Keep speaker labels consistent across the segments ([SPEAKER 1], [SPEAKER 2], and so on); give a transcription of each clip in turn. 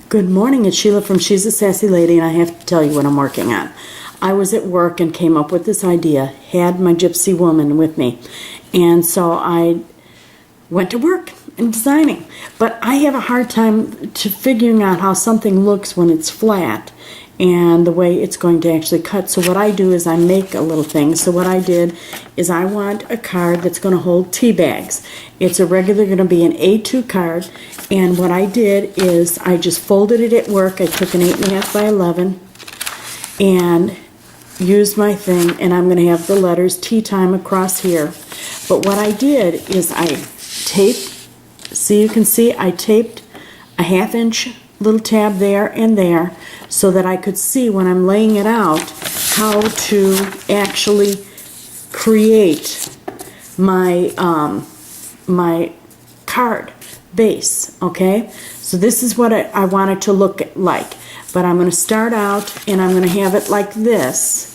[SPEAKER 1] Good morning, it's Sheila from She's a Sassy Lady, and I have to tell you what I'm working on. I was at work and came up with this idea, had my Gypsy woman with me, and so I went to work and designing. But I have a hard time figuring out how something looks when it's flat and the way it's going to actually cut. So what I do is I make a little thing. So what I did is I want a card that's going to hold tea bags. It's going to be an A2 card, and what I did is I just folded it at work. I took an 8.5 by 11 and used my thing, and I'm going to have the letters tea time across here. But what I did is I taped, so you can see I taped a 1/2 inch little tab there and there so that I could see when I'm laying it out how to actually create my my card base. Okay, so this is what I want it to look like, but I'm going to start out and I'm going to have it like this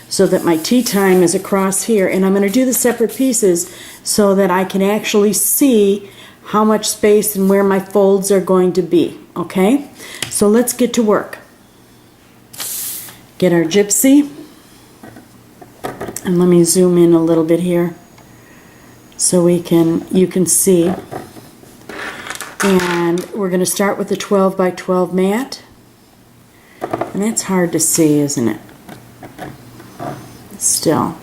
[SPEAKER 1] so that my tea time is across here, and I'm going to do the separate pieces so that I can actually see how much space and where my folds are going to be. Okay, so let's get to work. Get our Gypsy, and let me zoom in a little bit here so you can see. And we're going to start with the 12 by 12 mat, and that's hard to see, isn't it? Still,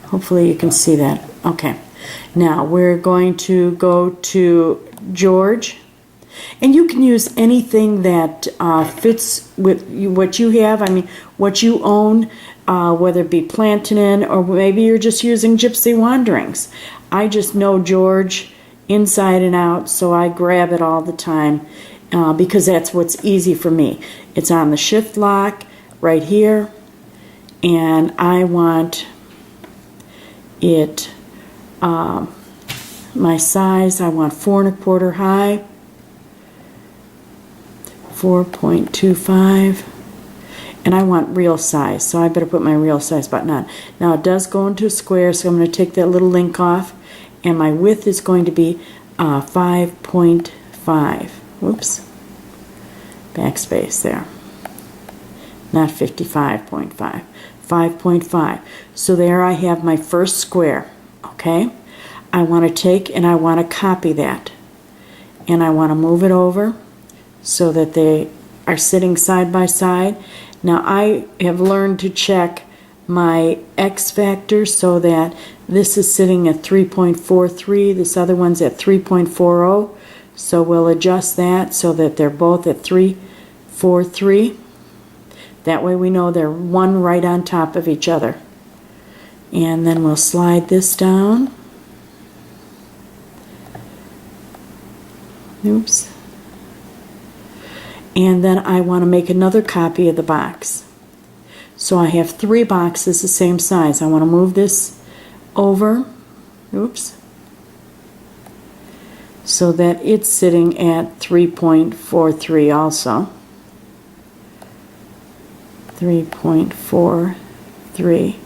[SPEAKER 1] hopefully you can see that. Okay, now we're going to go to George, and you can use anything that fits with what you have. I mean, what you own, whether it be Plantanin or maybe you're just using Gypsy Wanderings. I just know George inside and out, so I grab it all the time because that's what's easy for me. It's on the shift lock right here, and I want it, my size, I want 4 1/4 high, 4.25, and I want real size, so I better put my real size button on. Now it does go into a square, so I'm going to take that little link off, and my width is going to be 5.5. Whoops. Backspace there. Not 55.5. 5.5. So there I have my first square. Okay? I want to take and I want to copy that. And I want to move it over so that they are sitting side by side. Now I have learned to check my X factor so that this is sitting at 3.43, this other one's at 3.40, so we'll adjust that so that they're both at 3.43. That way we know they're one right on top of each other. And then we'll slide this down. Oops. And then I want to make another copy of the box. So I have 3 boxes the same size. I want to move this over, oops, so that it's sitting at 3.43 also. 3.43,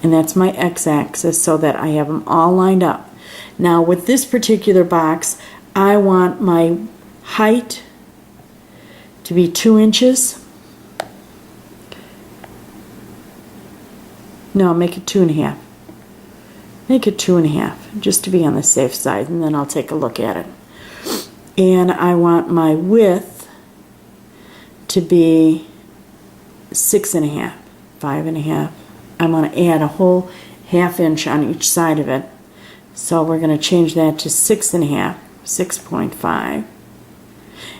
[SPEAKER 1] and that's my x-axis so that I have them all lined up. Now with this particular box, I want my height to be 2 inches. No, make it 2.5. Make it 2.5, just to be on the safe side, and then I'll take a look at it. And I want my width to be 6.5, 5.5. I'm going to add a whole 1/2 inch on each side of it. So we're going to change that to 6.5, 6.5.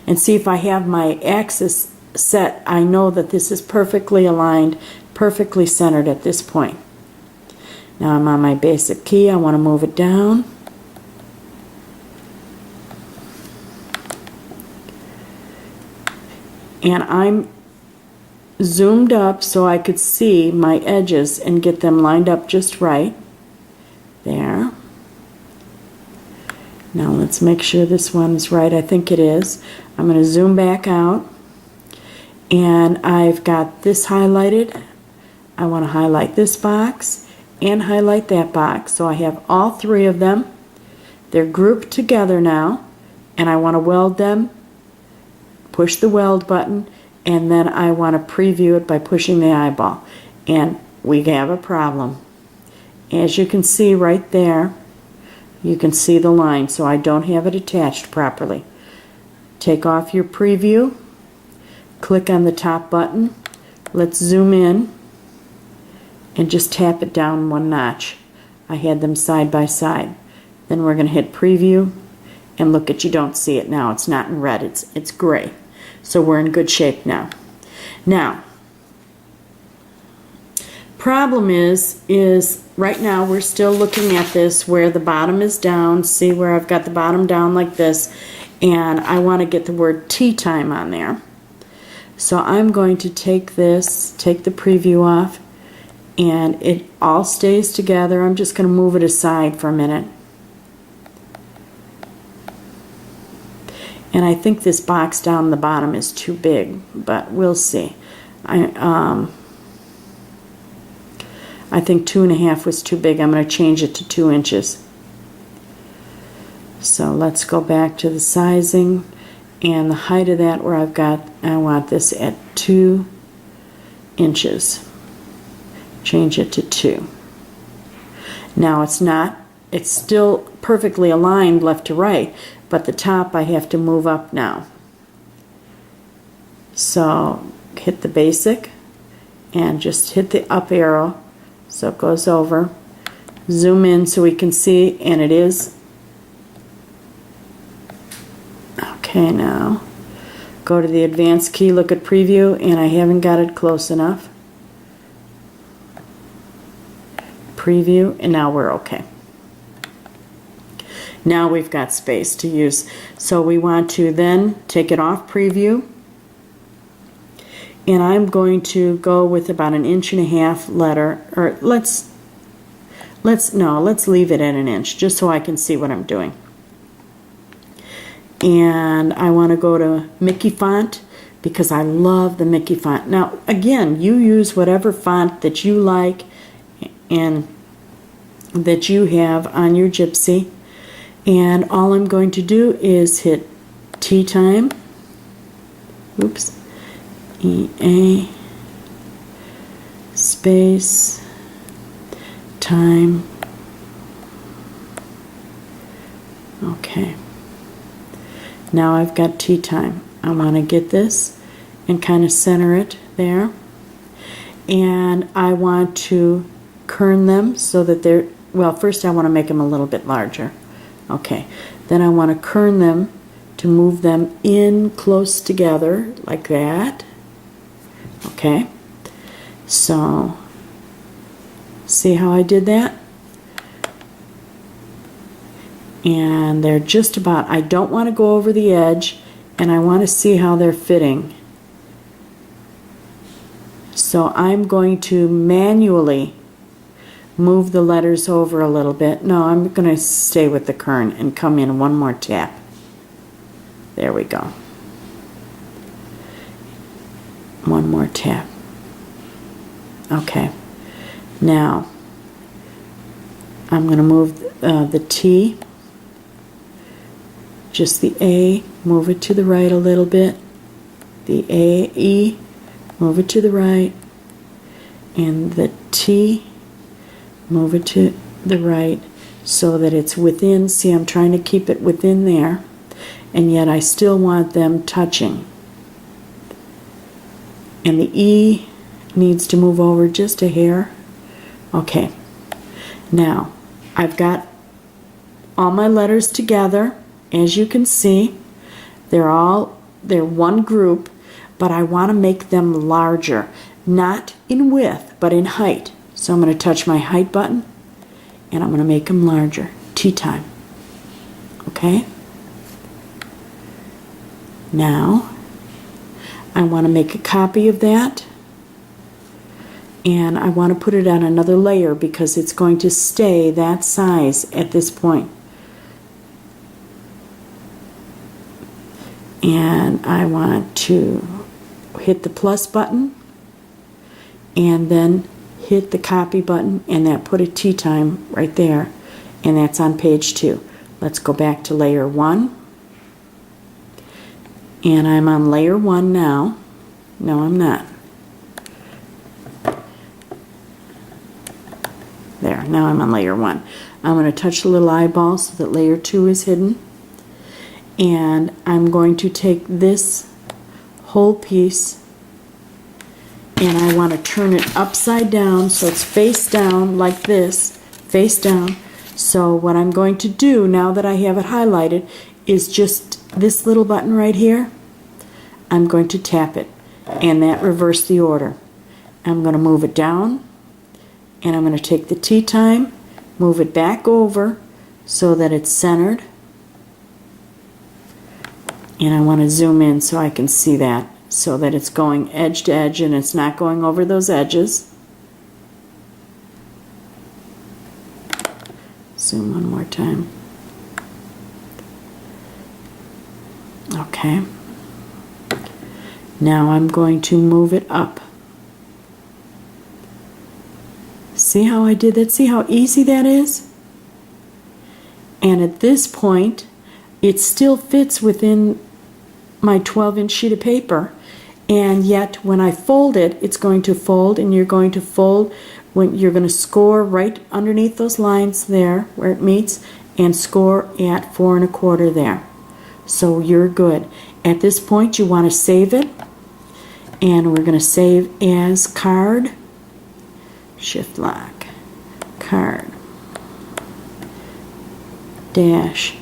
[SPEAKER 1] And see, if I have my axis set, I know that this is perfectly aligned, perfectly centered at this point. Now I'm on my basic key. I want to move it down. And I'm zoomed up so I could see my edges and get them lined up just right. There. Now let's make sure this one's right. I think it is. I'm going to zoom back out. And I've got this highlighted. I want to highlight this box and highlight that box. So I have all 3 of them. They're grouped together now, and I want to weld them. Push the weld button, and then I want to preview it by pushing the eyeball. And we have a problem. As you can see right there, you can see the line, so I don't have it attached properly. Take off your preview, click on the top button, let's zoom in, and just tap it down one notch. I had them side by side. Then we're going to hit preview, and look at, you don't see it now. It's not in red, it's gray. So we're in good shape now. Now, problem is right now we're still looking at this where the bottom is down. See where I've got the bottom down like this, and I want to get the word tea time on there. So I'm going to take this, take the preview off, and it all stays together. I'm just going to move it aside for a minute. And I think this box down the bottom is too big, but we'll see. I think 2.5 was too big. I'm going to change it to 2 inches. So let's go back to the sizing and the height of that where I've got, I want this at 2 inches. Change it to 2. Now it's still perfectly aligned left to right, but the top I have to move up now. So hit the basic and just hit the up arrow so it goes over. Zoom in so we can see, and it is. Okay, now go to the advanced key, look at preview, and I haven't got it close enough. Preview, and now we're okay. Now we've got space to use. So we want to then take it off preview, and I'm going to go with about 1.5 inches letter, or let's leave it at 1 inch just so I can see what I'm doing. And I want to go to Mickey font because I love the Mickey font. Now again, you use whatever font that you like and that you have on your Gypsy. And all I'm going to do is hit tea time. Oops. EA space time. Okay. Now I've got tea time. I want to get this and kind of center it there. And I want to kern them so that they're, well, first I want to make them a little bit larger. Okay, then I want to kern them to move them in close together like that. Okay, so see how I did that? And they're just about, I don't want to go over the edge, and I want to see how they're fitting. So I'm going to manually move the letters over a little bit. No, I'm going to stay with the kern and come in one more tap. There we go. One more tap. Okay. Now, I'm going to move the T, just the A, move it to the right a little bit. The A, E, move it to the right. And the T, move it to the right so that it's within. See, I'm trying to keep it within there, and yet I still want them touching. And the E needs to move over just a hair. Okay, now I've got all my letters together. As you can see, they're one group, but I want to make them larger, not in width but in height. So I'm going to touch my height button, and I'm going to make them larger. Tea time. Okay? Now, I want to make a copy of that, and I want to put it on another layer because it's going to stay that size at this point. And I want to hit the plus button, and then hit the copy button, and that put a tea time right there, and that's on page 2. Let's go back to layer 1. And I'm on layer 1 now. No, I'm not. There, now I'm on layer 1. I'm going to touch the little eyeball so that layer 2 is hidden. And I'm going to take this whole piece and I want to turn it upside down so it's face down like this, face down. So what I'm going to do now that I have it highlighted is just this little button right here. I'm going to tap it and that reversed the order. I'm going to move it down and I'm going to take the tea time, move it back over so that it's centered. And I want to zoom in so I can see that, so that it's going edge to edge and it's not going over those edges. Zoom one more time. Okay. Now I'm going to move it up. See how I did that? See how easy that is? And at this point, it still fits within my 12-inch sheet of paper, and yet when I fold it, it's going to fold, and you're going to fold when you're going to score right underneath those lines there where it meets and score at 4 1/4 there. So you're good. At this point you want to save it, and we're going to save as card, shift lock, card, dash,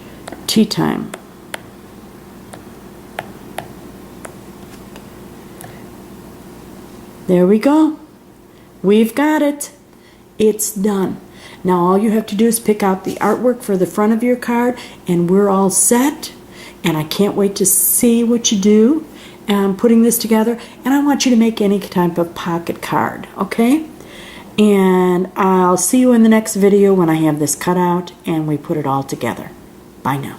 [SPEAKER 1] tea time. There we go. We've got it. It's done. Now all you have to do is pick out the artwork for the front of your card and we're all set. And I can't wait to see what you do. I'm putting this together and I want you to make any type of pocket card, okay? And I'll see you in the next video when I have this cut out and we put it all together. Bye now.